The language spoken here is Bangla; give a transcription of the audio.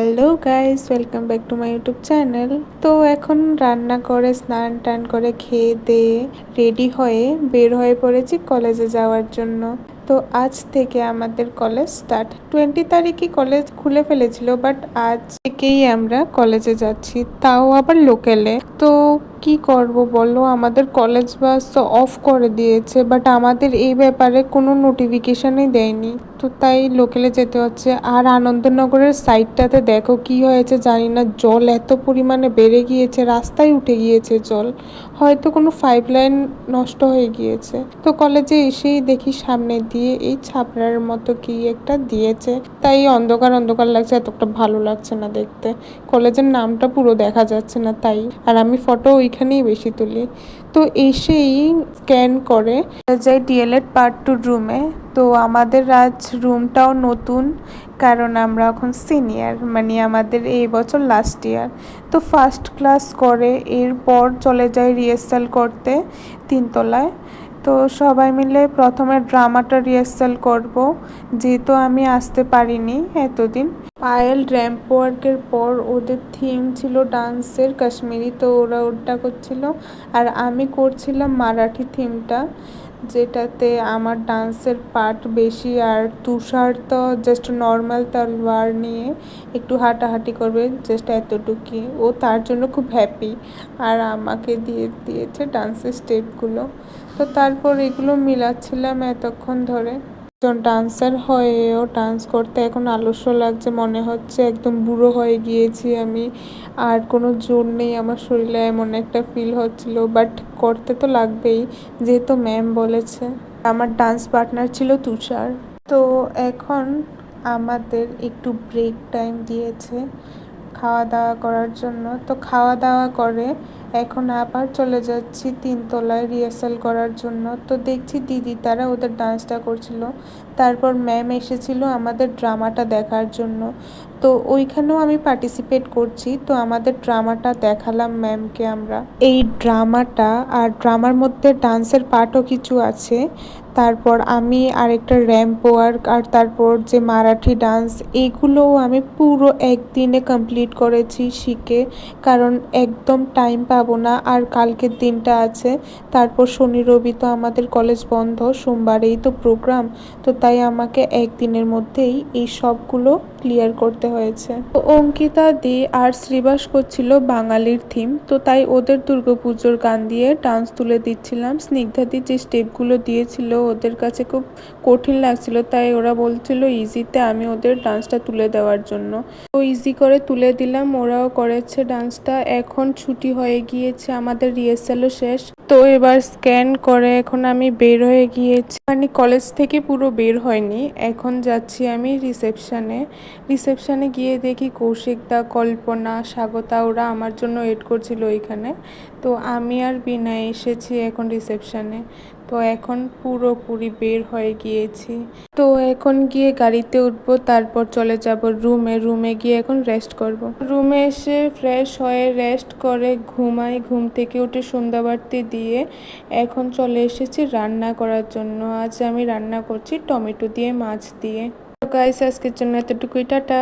Hello guys, welcome back to my YouTube channel. তো এখন রান্না করে স্নান টান করে খেয়ে দিয়ে রেডি হয়ে বের হয়ে পড়েছি কলেজে যাওয়ার জন্য। তো আজ থেকে আমাদের কলেজ স্টার্ট। 20 তারিখই কলেজ খুলে ফেলেছিল, বাট আজ থেকেই আমরা কলেজে যাচ্ছি, তাও আবার লোকালে। তো কি করব বলো, আমাদের কলেজ বাস অফ করে দিয়েছে, বাট আমাদের এই ব্যাপারে কোনো নোটিফিকেশনই দেয়নি। তো তাই লোকালে যেতে হচ্ছে। আর আনন্দনগরের সাইডটাতে দেখো কি হয়েছে জানি না, জল এত পরিমাণে বেড়ে গিয়েছে, রাস্তায় উঠে গিয়েছে জল। হয়তো কোনো পাইপ লাইন নষ্ট হয়ে গিয়েছে। তো কলেজে এসেই দেখি সামনে দিয়ে এই ছাপড়ার মতো কি একটা দিয়েছে, তাই অন্ধকার অন্ধকার লাগছে, এতটা ভালো লাগছে না দেখতে। কলেজের নামটা পুরো দেখা যাচ্ছে না তাই। আর আমি ফটো ওইখানেই বেশি তুলি। তো এসেই স্ক্যান করে যাই ডিএলএড পার্ট 2 রুমে। তো আমাদের আজ রুমটাও নতুন, কারণ আমরা এখন সিনিয়র, মানে আমাদের এই বছর লাস্ট ইয়ার। তো ফার্স্ট ক্লাস করে এরপর চলে যাই রিহার্সাল করতে 3 তলায়। তো সবাই মিলে প্রথমে ড্রামাটা রিহার্সাল করব, যেহেতু আমি আসতে পারিনি এতদিন। পায়েল র্যাম্প ওয়ার্কের পর ওদের থিম ছিল ডান্সের কাশ্মীরি, তো ওরা ওটা করছিল। আর আমি করছিলাম মারাঠি থিমটা, যেটাতে আমার ডান্সের পার্ট বেশি। আর তুষার তো জাস্ট নর্মাল তলোয়ার নিয়ে একটু হাঁটাহাঁটি করবে, জাস্ট এতটুকুই। ও তার জন্য খুব হ্যাপি, আর আমাকে দিয়েছে ডান্সের স্টেপগুলো। তো তারপর এগুলো মিলাচ্ছিলাম এতক্ষণ ধরে। একজন ডান্সার হয়েও ডান্স করতে এখন আলস্য লাগছে, মনে হচ্ছে একদম বুড়ো হয়ে গিয়েছি আমি, আর কোনো জোর নেই আমার শরীরে, এমন একটা ফিল হচ্ছিল। বাট করতে তো লাগবেই, যেহেতু ম্যাম বলেছে। আমার ডান্স পার্টনার ছিল তুষার। তো এখন আমাদের একটু ব্রেক টাইম দিয়েছে খাওয়া দাওয়া করার জন্য। তো খাওয়া দাওয়া করে এখন আবার চলে যাচ্ছি 3 তলায় রিহার্সাল করার জন্য। তো দেখছি দিদি তারা ওদের ডান্সটা করছিল, তারপর ম্যাম এসেছিল আমাদের ড্রামাটা দেখার জন্য। তো ওইখানেও আমি পার্টিসিপেট করছি, তো আমাদের ড্রামাটা দেখালাম ম্যামকে আমরা। এই ড্রামাটা, আর ড্রামার মধ্যে ডান্সের পার্টও কিছু আছে। তারপর আমি আরেকটা র্যাম্প ওয়ার্ক, আর তারপর যে মারাঠি ডান্স, এইগুলোও আমি পুরো একদিনে কমপ্লিট করেছি শিখে, কারণ একদম টাইম পাবো না। আর কালকের দিনটা আছে, তারপর শনি রবি তো আমাদের কলেজ বন্ধ, সোমবারেই তো প্রোগ্রাম। তো তাই আমাকে একদিনের মধ্যেই এই সবগুলো ক্লিয়ার করতে হয়েছে। তো অঙ্কিতা দি আর শ্রীবাস করছিল বাঙালির থিম, তো তাই ওদের দুর্গাপুজোর গান দিয়ে ডান্স তুলে দিচ্ছিলাম। স্নিগ্ধাদি যে স্টেপগুলো দিয়েছিল ওদের কাছে খুব কঠিন লাগছিল, তাই ওরা বলছিল ইজিতে আমি ওদের ডান্সটা তুলে দেওয়ার জন্য। তো ইজি করে তুলে দিলাম, ওরাও করেছে ডান্সটা। এখন ছুটি হয়ে গিয়েছে, আমাদের রিহার্সালও শেষ। তো এবার স্ক্যান করে এখন আমি বের হয়ে গিয়েছি, মানে কলেজ থেকে পুরো বের হয়নি। এখন যাচ্ছি আমি রিসেপশানে গিয়ে দেখি কৌশিক দা, কল্পনা, স্বাগতা ওরা আমার জন্য ওয়েট করছিল ওইখানে। তো আমি আর বিনয় এসেছি এখন রিসেপশানে। তো এখন পুরোপুরি বের হয়ে গিয়েছি। তো এখন গিয়ে গাড়িতে উঠবো, তারপর চলে যাব রুমে গিয়ে এখন রেস্ট করব। রুমে এসে ফ্রেশ হয়ে রেস্ট করে ঘুমাই, ঘুম থেকে উঠে সন্ধ্যাবাতি দিয়ে এখন চলে এসেছি রান্না করার জন্য। আজ আমি রান্না করছি টমেটো দিয়ে মাছ দিয়ে। তো গাইস, আজকের জন্য এতটুকুই, টাটা।